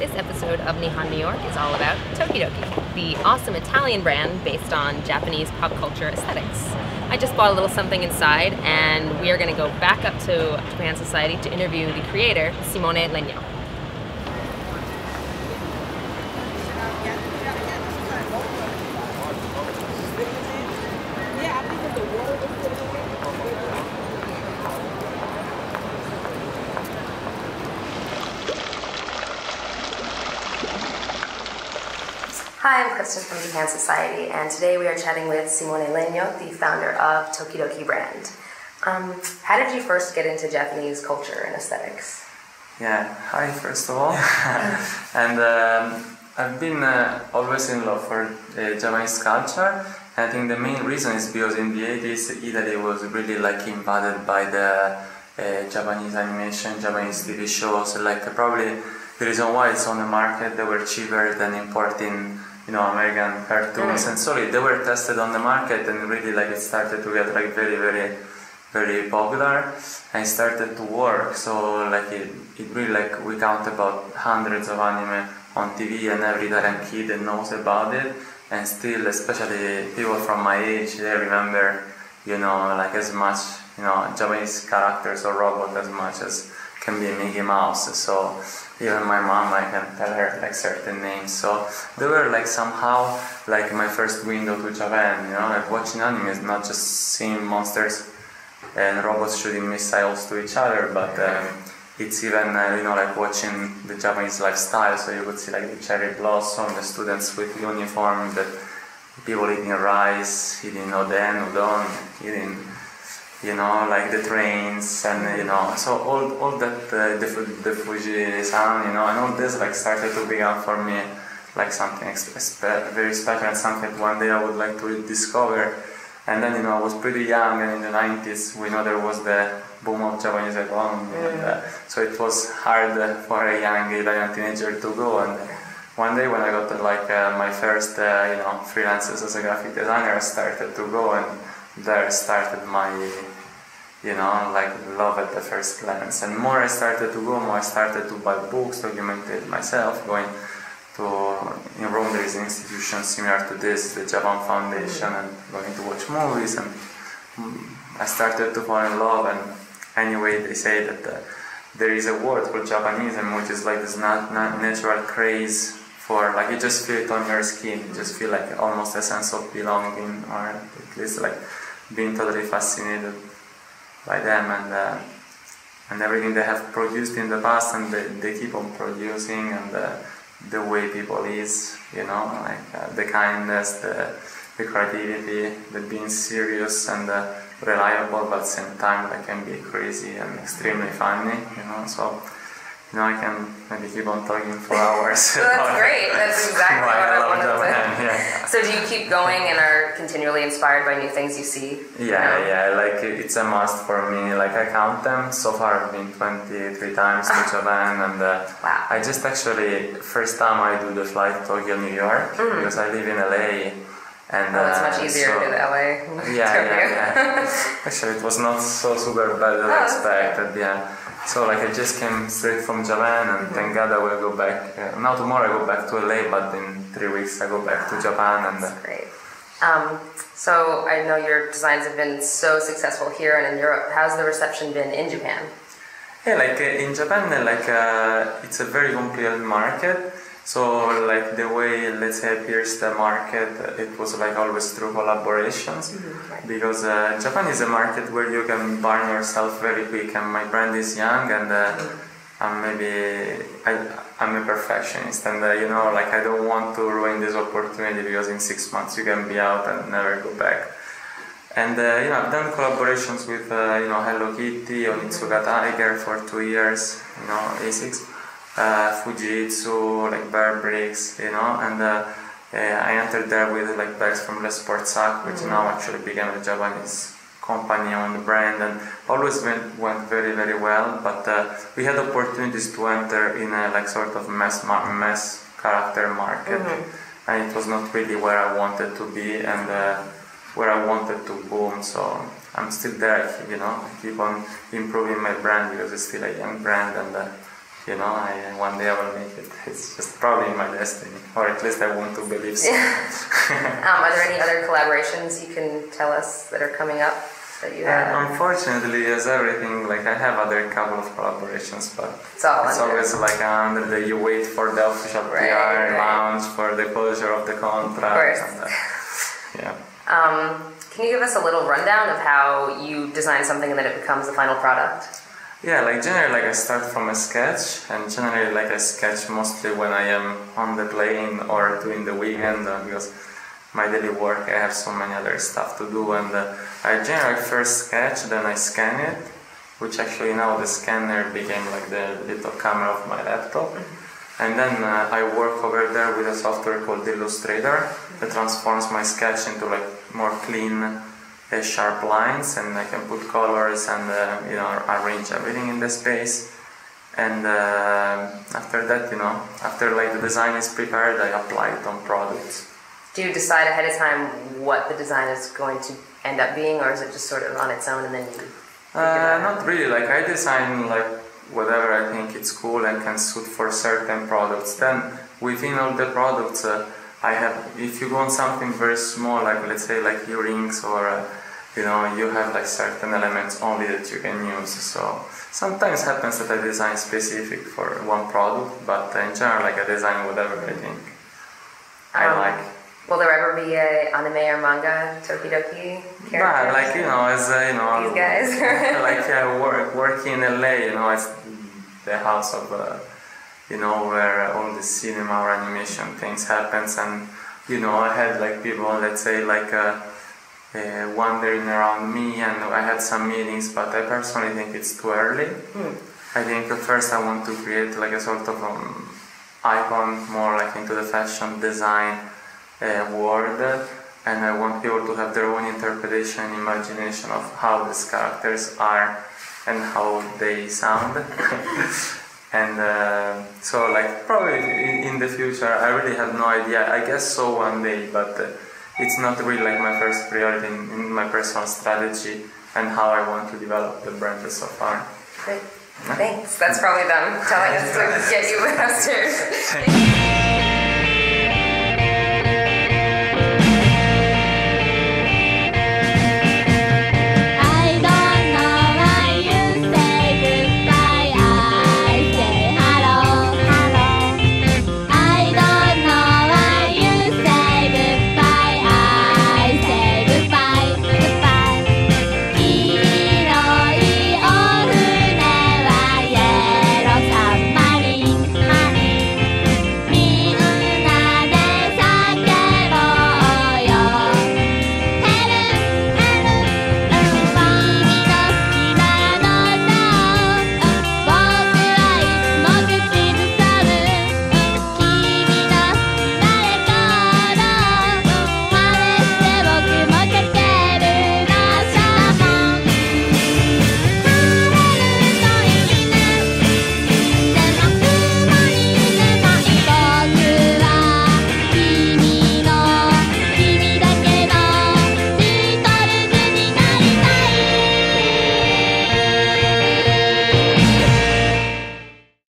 This episode of Nihon New York is all about tokidoki, the awesome Italian brand based on Japanese pop culture aesthetics. I just bought a little something inside, and we are going to go back up to Japan Society to interview the creator, Simone Legno. Hi, I'm Kristen from Japan Society, and today we are chatting with Simone Legno, the founder of Tokidoki brand. How did you first get into Japanese culture and aesthetics? Yeah, hi first of all. And I've been always in love for Japanese culture. And I think the main reason is because in the 80s Italy was really invaded by the Japanese animation, Japanese TV shows. Probably the reason why it's on the market, they were cheaper than importing American cartoons, and slowly they were tested on the market, and really it started to get very popular, and it started to work. So it really we count about hundreds of anime on TV, and every Italian kid knows about it, and still, especially people from my age, they remember as much Japanese characters or robots as much as can be Mickey Mouse. So even my mom, I can tell her certain names. So they were somehow my first window to Japan. Watching anime is not just seeing monsters and robots shooting missiles to each other, but it's even watching the Japanese lifestyle. So you could see the cherry blossom, the students with uniform, the people eating rice, eating udon, eating the trains, and so all that the Fuji-san, and all this started to become for me something very special, and something one day I would like to rediscover. And then I was pretty young, and in the 90s we know there was the boom of Japanese economy, and so it was hard for a young Italian teenager to go. And one day when I got my first freelances as a graphic designer, I started to go, and there started my love at the first glance. And more I started to go, more I started to buy books, documented myself, going to in Rome there is an institution similar to this, the Japan Foundation, and going to watch movies, and I started to fall in love. And anyway, they say that there is a word called Japanism, which is this natural craze for you just feel it on your skin, you just feel almost a sense of belonging, or at least being totally fascinated by them, and everything they have produced in the past, and they keep on producing, and the way people is, the kindness, the creativity, the being serious and reliable, but at the same time can be crazy and extremely funny, so I can maybe keep on talking for hours. Well, that's great. That's exactly what I wanted to say. Yeah. So do you keep going and are continually inspired by new things you see? Yeah, it's a must for me. I count them. So far I've been 23 times to Japan, and wow. I just actually, first time I do the flight Tokyo, New York, because I live in LA. And it's much easier to go to LA. Yeah. Actually, it was not so super bad as I expected. Yeah. So I just came straight from Japan, and thank God I will go back. Now tomorrow I go back to LA, but in 3 weeks I go back to Japan. And that's great. So I know your designs have been so successful here and in Europe. How's the reception been in Japan? Yeah, in Japan, it's a very complicated market. So the way, let's say, appears the market, it was always through collaborations, because Japan is a market where you can burn yourself very quick, and my brand is young, and I'm a perfectionist, and I don't want to ruin this opportunity, because in 6 months you can be out and never go back. And I've done collaborations with Hello Kitty, Onitsuka Tiger for 2 years, ASICS. Fujitsu, Bear Bricks, and I entered there with bags from Le Sportsac, which now actually became a Japanese company owned brand, and always went very, very well. But we had opportunities to enter in a sort of mass character market, and it was not really where I wanted to be, and where I wanted to boom. So I'm still there, I keep on improving my brand, because it's still a young brand, and you know, one day I will make it. It's just probably my destiny, or at least I want to believe so. Are there any other collaborations you can tell us that are coming up that you have? Unfortunately, as everything, like I have other couple of collaborations, but it's always like under the you wait for the official PR launch, for the closure of the contract. Of course. Yeah. Can you give us a little rundown of how you design something and then it becomes the final product? Yeah, like generally, like I start from a sketch, and generally, like I sketch mostly when I am on the plane or during the weekend, because my daily work I have so many other stuff to do, and I generally first sketch, then I scan it, which actually now the scanner became like the little camera of my laptop, and then I work over there with a software called Illustrator that transforms my sketch into like more clean, sharp lines, and I can put colors and you know, arrange everything in the space. And after that, you know, after like the design is prepared, I apply it on products. Do you decide ahead of time what the design is going to end up being, or is it just sort of on its own and then you not really, like I design like whatever I think it's cool and can suit for certain products. Then within all the products I have, if you want something very small, like let's say like earrings, or you know, you have like certain elements only that you can use. So sometimes happens that I design specific for one product, but in general, like I design whatever I think I like. Will there ever be a anime or manga tokidoki character? Yeah, like you know, as you know, these guys. like working in LA, you know, it's the house of you know, where all the cinema or animation things happens, and you know, I had like people, let's say like wandering around me, and I had some meetings, but I personally think it's too early. I think first I want to create like a sort of icon more like into the fashion design world, and I want people to have their own interpretation and imagination of how these characters are and how they sound. And so like probably in the future, I really have no idea, I guess so one day, but it's not really like my first priority in my personal strategy and how I want to develop the brand so far. Great. Thanks. That's probably them telling us to get you upstairs.